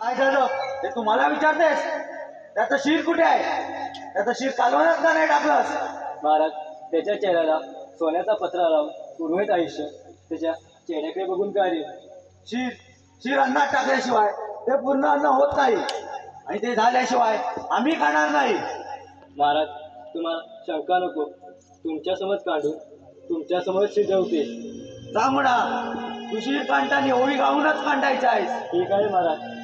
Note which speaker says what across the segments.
Speaker 1: काय झालं ते तुम्हाला विचारतेस? त्याचं शिर कुठे आहे? त्याचं शिर कालवणात का नाही टाकलंस?
Speaker 2: महाराज, त्याच्या चेहऱ्याला सोन्याचा पत्रा लावून उर्वरित आयुष्य त्याच्या चेहऱ्याकडे बघून कार्य.
Speaker 1: शिर शिर अन्नात टाकल्याशिवाय ते पूर्ण अन्न होत नाही, आणि ते झाल्याशिवाय आम्ही खाणार नाही.
Speaker 2: महाराज, तुम्हाला शंका नको, तुमच्या समोर काढून तुमच्या समोर शिजवते.
Speaker 1: चामुडा, तू शिर काढताना ओवी गाऊनच काढायचा आहेस.
Speaker 2: ठीक आहे महाराज.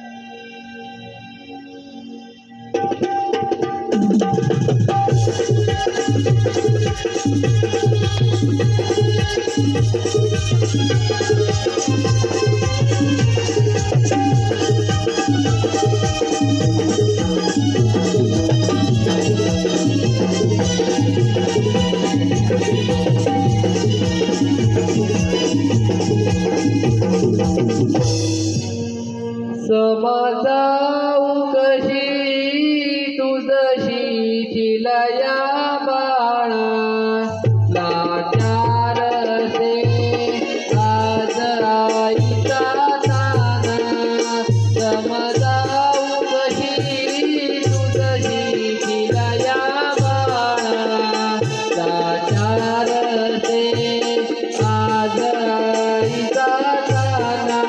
Speaker 3: समजाऊ कशी तुझशी चिलया बाळा, लाचार से आज आईचा ताना. समजाऊ कशी तुझशी चिलया बाळा, लाचार से आज आईचा ताना.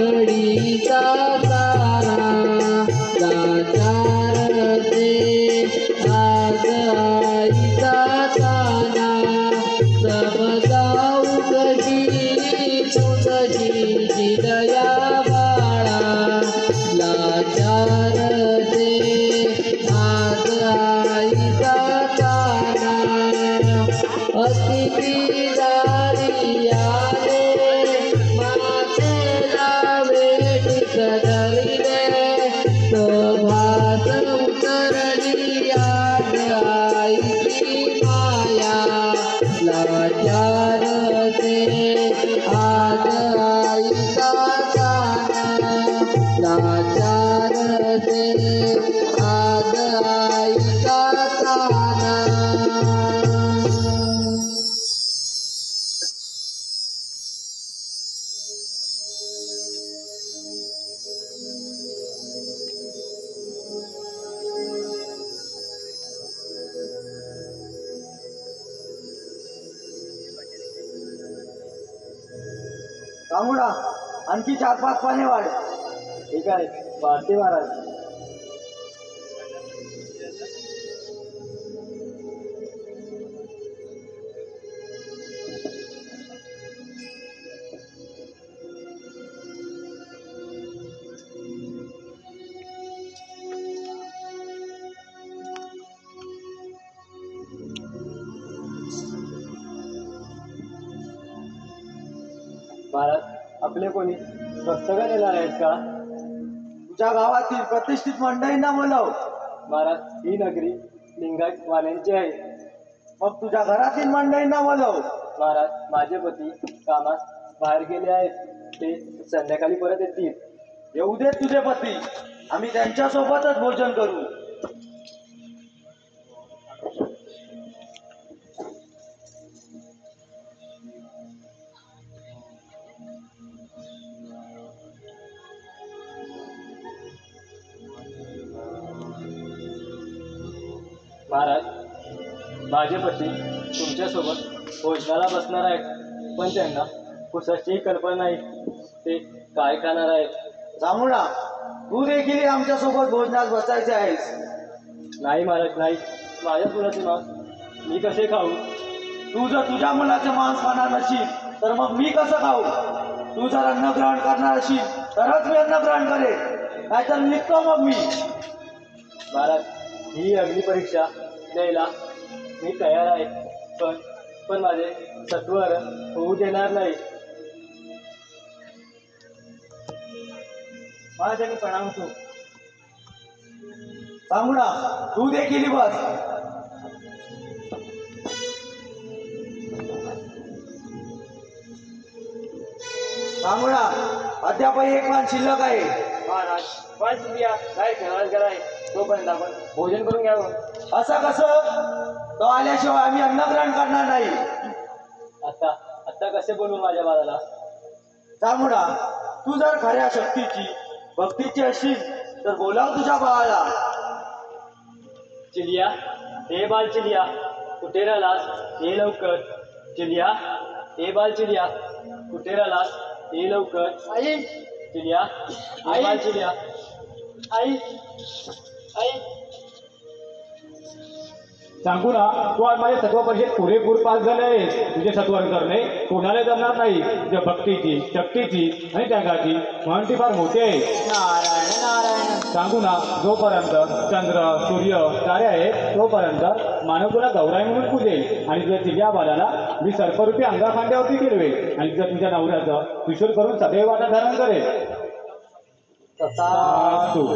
Speaker 3: घडीचा सारा लाचार से आज आईचा ताना. समजाऊ कशी तुझशी चिलया बाळा, लाचार से आज आईचा ताना. अतिथी दारी आले धरले, सभास उतरली आज आईची माया. लाचार से आज आईचा ताना, लाचार से आज आईचा ताना.
Speaker 1: चामुडा, आणखी 4-5 पाने वाढ.
Speaker 2: ठीक आहे, वाढते महाराज. महाराज, आपले कोणी पुस्तकं येणार आहेत का?
Speaker 1: तुझ्या गावातील प्रतिष्ठित मंडळींना बोलव.
Speaker 2: महाराज, ही नगरी लिंगायत वाल्यांची आहे.
Speaker 1: मग तुझ्या घरातील मंडळींना बोलव.
Speaker 2: महाराज, माझे पती कामात बाहेर गेले आहेत, ते संध्याकाळी परत येतील.
Speaker 1: येऊ दे तुझे पती, आम्ही त्यांच्यासोबतच भोजन करू.
Speaker 2: महाराज, माझे पती तुमच्यासोबत भोजनाला बसणार आहेत, पण त्यांना कुशाची कल्पना नाही ते काय खाणार आहेत.
Speaker 1: चामुडा, तू देखील आमच्यासोबत भोजनास बसायचे आहेस.
Speaker 2: नाही महाराज, नाही. माझ्या मुलाचे मांस मी कसे खाऊ?
Speaker 1: तू जर तुझ्या मुलाचे मांस खाणार नशील तर मग मी कसं खाऊ? तू जर अन्न ग्रहण करणार असेल तरच मी अन्न ग्रहण करेन, नाहीतर निघतो मग मी.
Speaker 2: महाराज, ही अग्निपरीक्षा द्यायला मी तयार आहे, पण माझे सत्वर होऊ देणार नाही. महाराजांनी प्रणाम तू.
Speaker 1: चामुडा, तू देखील बस. चामुडा, अद्याप एक मान शिल्लक आहे.
Speaker 2: पण चिलिया काय खेळायला गेलाय तोपर्यंत आपण भोजन करून घ्यावं.
Speaker 1: असं कसं? तो आल्याशिवाय आम्ही अन्न ग्रहण करणार नाही.
Speaker 2: आता आता कसे बोलू माझ्या बाळाला?
Speaker 1: जामुडा, तू जर खऱ्या शक्तीची भक्तीची असशील तर बोलाव तुझ्या बाळाला.
Speaker 2: चिलिया, हे बाल चिलिया, कुठे राहिलास? ये लवकर. चिलिया, हे बाल चिलिया, कुठे राहिलास? ये लवकर.
Speaker 3: आई
Speaker 2: चिलिया, हे बाल चिलिया.
Speaker 3: आई आई
Speaker 4: सांगू ना, तू आज माझ्या सत्व परीक्षेत पुरेपूर पास झाले आहेस. तुझे सत्वन करणे कोणाला जमणार नाही. तुझ्या भक्तीची, शक्तीची आणि त्यागाची महन ती फार मोठी आहे.
Speaker 3: नारायण नारायण.
Speaker 4: सांगू ना, जोपर्यंत चंद्र सूर्य तारे आहेत तोपर्यंत मानव तुला गौराई म्हणून पूजेल आणि तुझ्या चिलिया बालाला मी सर्परूपी अंगाखांद्यावरती फिरवेल आणि तुझ्या तुझ्या नवऱ्याचं किशोर करून सदैव वाटा धारण करेल.
Speaker 3: तथा
Speaker 4: तू